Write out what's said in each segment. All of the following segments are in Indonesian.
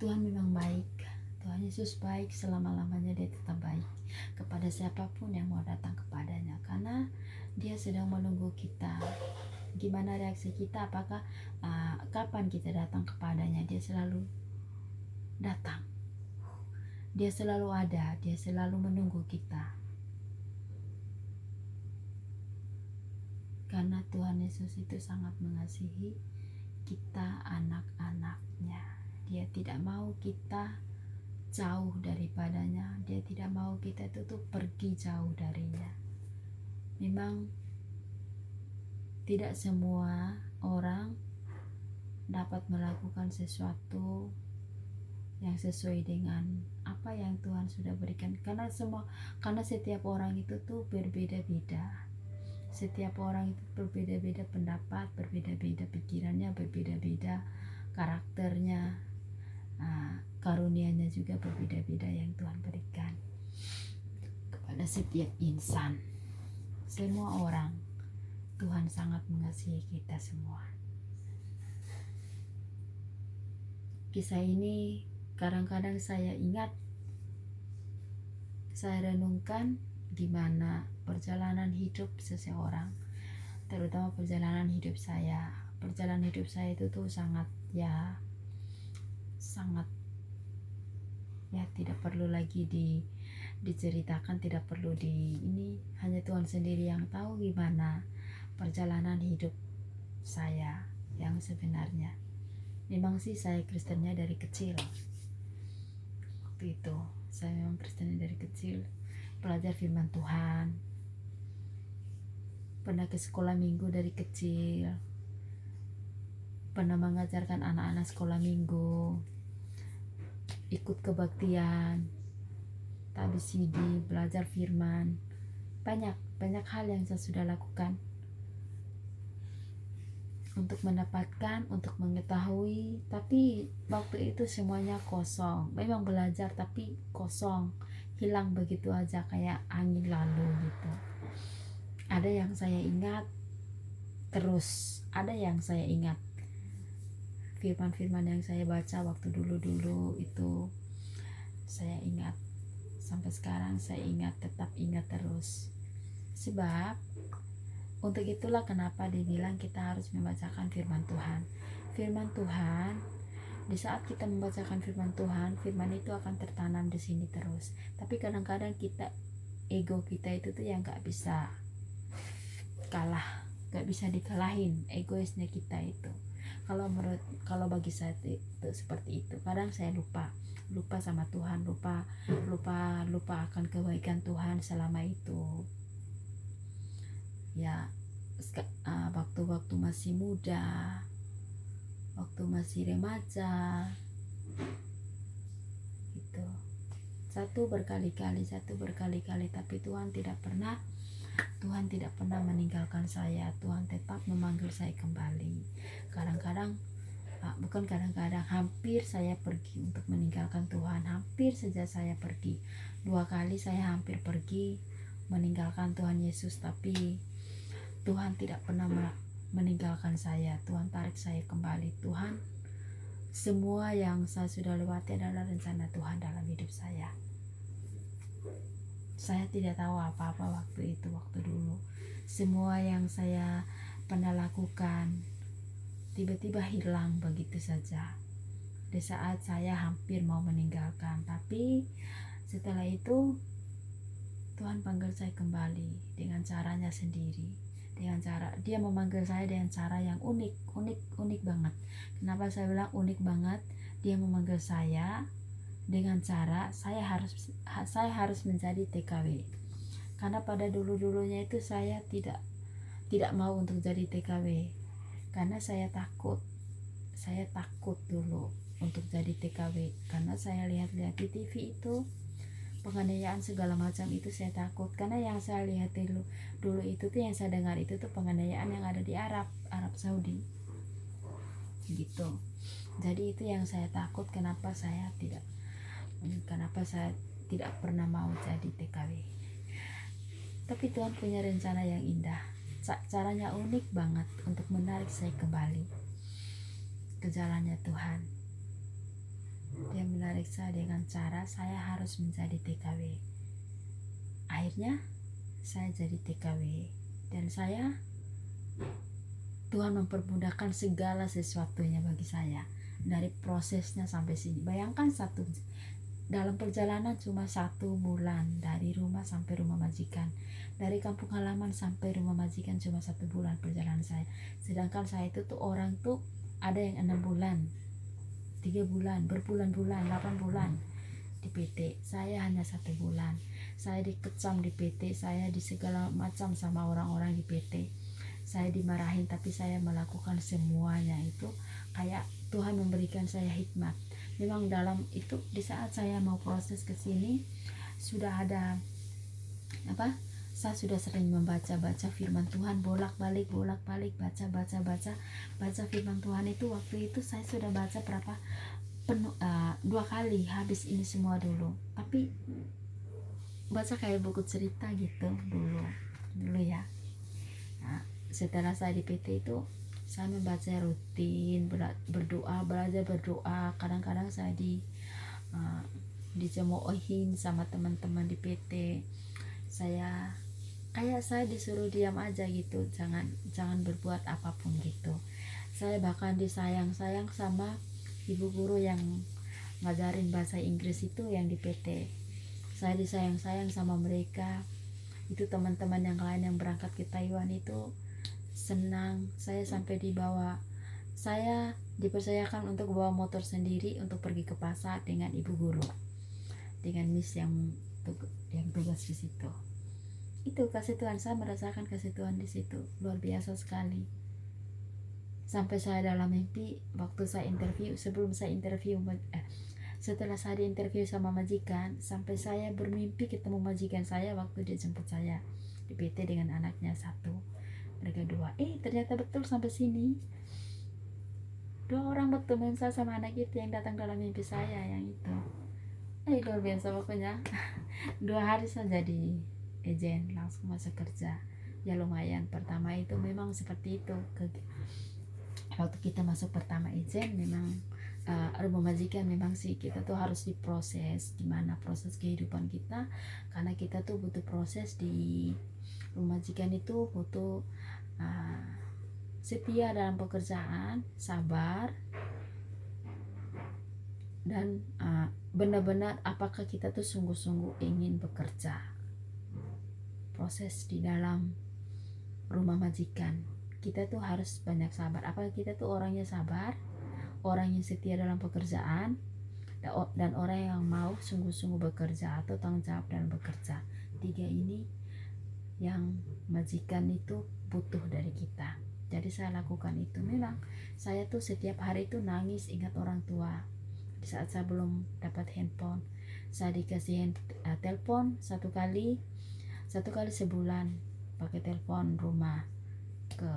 Tuhan memang baik. Tuhan Yesus baik, selama-lamanya dia tetap baik kepada siapapun yang mau datang kepadanya, karena dia sedang menunggu kita. Gimana reaksi kita? Apakah kapan kita datang kepadanya? Dia selalu datang, dia selalu ada, dia selalu menunggu kita, karena Tuhan Yesus itu sangat mengasihi kita, anak-anaknya. Dia tidak mau kita jauh daripadanya, dia tidak mau kita itu tuh pergi jauh darinya. Memang tidak semua orang dapat melakukan sesuatu yang sesuai dengan apa yang Tuhan sudah berikan, karena setiap orang itu tuh berbeda-beda. Setiap orang itu berbeda-beda pendapat, berbeda-beda pikirannya, berbeda-beda karakternya, karunianya juga berbeda-beda yang Tuhan berikan kepada setiap insan. Semua orang, Tuhan sangat mengasihi kita semua. Kisah ini kadang-kadang saya ingat, saya renungkan gimana perjalanan hidup seseorang, terutama perjalanan hidup saya. Perjalanan hidup saya itu tuh sangat tidak perlu lagi diceritakan, tidak perlu ini hanya Tuhan sendiri yang tahu gimana perjalanan hidup saya yang sebenarnya. Memang sih saya Kristennya dari kecil. Waktu itu saya memang Kristennya dari kecil, belajar firman Tuhan, pernah ke sekolah minggu dari kecil, pernah mengajarkan anak-anak sekolah minggu, ikut kebaktian, tabis CD, belajar firman. Banyak hal yang saya sudah lakukan untuk mendapatkan, untuk mengetahui, tapi waktu itu semuanya kosong. Memang belajar tapi kosong, hilang begitu aja kayak angin lalu gitu. Ada yang saya ingat terus, ada yang saya ingat firman-firman yang saya baca waktu dulu-dulu itu saya ingat sampai sekarang, saya ingat, tetap ingat terus. Sebab untuk itulah kenapa dibilang kita harus membacakan firman Tuhan. Firman Tuhan, di saat kita membacakan firman Tuhan, firman itu akan tertanam di sini terus. Tapi kadang-kadang ego kita itu tuh yang gak bisa kalah, gak bisa dikalahin egoisnya kita itu. Kalau bagi saya itu seperti itu. Kadang saya lupa sama Tuhan, lupa akan kebaikan Tuhan selama itu. Ya, waktu masih muda, waktu masih remaja, gitu. Satu berkali-kali, tapi Tuhan tidak pernah meninggalkan saya. Tuhan tetap memanggil saya kembali. Hampir saya pergi untuk meninggalkan Tuhan. Hampir saja saya pergi. 2 kali saya hampir pergi meninggalkan Tuhan Yesus, tapi Tuhan tidak pernah meninggalkan saya. Tuhan tarik saya kembali. Tuhan, semua yang saya sudah lewati adalah rencana Tuhan dalam hidup saya. Saya tidak tahu apa-apa waktu dulu. Semua yang saya pernah lakukan tiba-tiba hilang begitu saja di saat saya hampir mau meninggalkan. Tapi setelah itu Tuhan panggil saya kembali dengan caranya sendiri. Dia memanggil saya dengan cara yang unik banget. Kenapa saya bilang unik banget? Dia memanggil saya dengan cara saya harus menjadi TKW. Karena pada dulunya itu saya tidak mau untuk jadi TKW, karena saya takut dulu untuk jadi TKW, karena saya lihat-lihat di TV itu penganiayaan segala macam itu. Saya takut karena yang saya lihat dulu itu tuh, yang saya dengar itu tuh penganiayaan yang ada di Arab Saudi gitu. Jadi itu yang saya takut, kenapa saya tidak pernah mau jadi TKW. Tapi Tuhan punya rencana yang indah. Caranya unik banget untuk menarik saya kembali ke jalannya Tuhan. Dia memeriksa dengan cara saya harus menjadi TKW. Akhirnya saya jadi TKW, dan Tuhan mempermudahkan segala sesuatunya bagi saya, dari prosesnya sampai sini. Bayangkan dalam perjalanan cuma 1 bulan, dari rumah sampai rumah majikan, dari kampung halaman sampai rumah majikan cuma 1 bulan perjalanan saya. Sedangkan saya itu tuh orang tuh ada yang 6 bulan, 3 bulan, berbulan-bulan, 8 bulan di PT. Saya hanya 1 bulan. Saya dikecam di PT, saya di segala macam sama orang-orang di PT. Saya dimarahin, tapi saya melakukan semuanya itu kayak Tuhan memberikan saya hikmat. Memang dalam itu, di saat saya mau proses ke sini, sudah ada saya sudah sering membaca firman Tuhan, bolak-balik baca firman Tuhan itu. Waktu itu saya sudah baca berapa 2 kali habis ini semua dulu, tapi baca kayak buku cerita gitu dulu ya. Nah, setelah saya di PT itu saya membaca rutin, belajar berdoa. Kadang-kadang saya dicemoohin sama teman-teman di PT. Saya disuruh diam aja gitu, jangan berbuat apapun gitu. Saya bahkan disayang sama ibu guru yang ngajarin bahasa Inggris itu yang di PT. Saya disayang sama mereka. Itu teman-teman yang lain yang berangkat ke Taiwan itu senang. Saya sampai saya dipercayakan untuk bawa motor sendiri untuk pergi ke pasar dengan ibu guru, dengan miss yang tugas di situ. Itu kasih Tuhan, saya merasakan kasih Tuhan di situ luar biasa sekali. Sampai saya dalam mimpi waktu saya interview, setelah saya diinterview sama majikan, sampai saya bermimpi ketemu majikan saya waktu dia jemput saya di PT dengan anaknya 1. Mereka 2, ternyata betul sampai sini. 2 orang betul, saya sama anak itu yang datang dalam mimpi saya yang itu. Luar biasa pokoknya. 2 hari saya jadi agent, langsung masuk kerja. Ya lumayan, pertama itu memang seperti itu. Waktu kita masuk pertama agent, memang rumah majikan memang sih kita tuh harus diproses, gimana proses kehidupan kita, karena kita tuh butuh proses di rumah majikan itu, butuh setia dalam pekerjaan, sabar, dan benar-benar apakah kita tuh sungguh-sungguh ingin bekerja. Proses di dalam rumah majikan kita tuh harus banyak sabar. Apakah kita tuh orangnya sabar, orang yang setia dalam pekerjaan, dan orang yang mau sungguh-sungguh bekerja atau tanggung jawab dalam bekerja. 3 ini yang majikan itu butuh dari kita. Jadi saya lakukan itu. Memang saya tuh setiap hari itu nangis ingat orang tua. Di saat saya belum dapat handphone, saya dikasih telepon 1 kali sebulan, pakai telepon rumah ke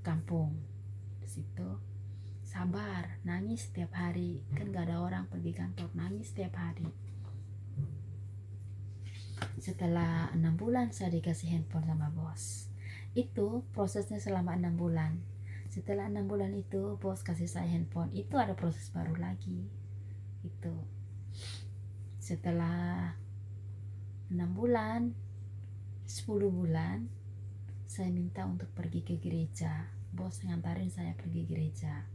kampung. Di situ sabar, nangis setiap hari, kan gak ada orang pergi kantor, nangis setiap hari. Setelah 6 bulan saya dikasih handphone sama bos. Itu prosesnya selama 6 bulan. Setelah 6 bulan itu bos kasih saya handphone, itu ada proses baru lagi. Itu setelah 6 bulan, 10 bulan saya minta untuk pergi ke gereja. Bos ngantarin saya pergi gereja.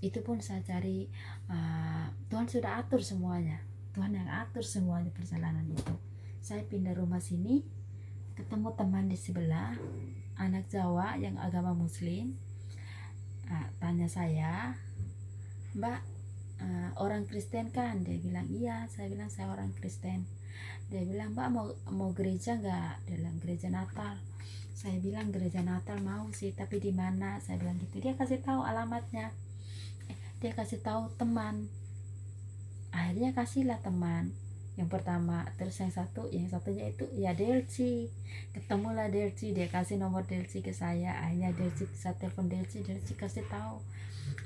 Itu pun saya cari, Tuhan sudah atur semuanya. Tuhan yang atur semuanya perjalanan itu. Saya pindah rumah sini, ketemu teman di sebelah, anak Jawa yang agama Muslim. Tanya saya, Mbak, orang Kristen kan? Dia bilang iya. Saya bilang saya orang Kristen. Dia bilang, Mbak mau gereja nggak? Dia bilang gereja Natal. Saya bilang gereja Natal mau sih, tapi di mana? Saya bilang gitu. Dia kasih tahu alamatnya. Dia kasih tahu teman. Akhirnya kasihlah teman yang pertama, terus yang satunya itu ya Delci. Ketemulah Delci, dia kasih nomor Delci ke saya. Akhirnya Delci, saya telepon Delci kasih tahu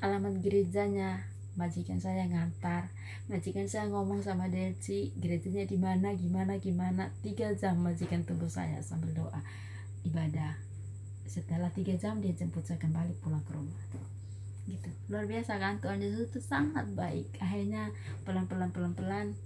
alamat gerejanya. Majikan saya ngantar, majikan saya ngomong sama Delci gerejanya di mana, gimana 3 jam majikan tunggu saya sambil doa ibadah. Setelah 3 jam dia jemput saya kembali pulang ke rumah. gitu. Luar biasa kan, Tuhan Yesus itu sangat baik. Akhirnya pelan-pelan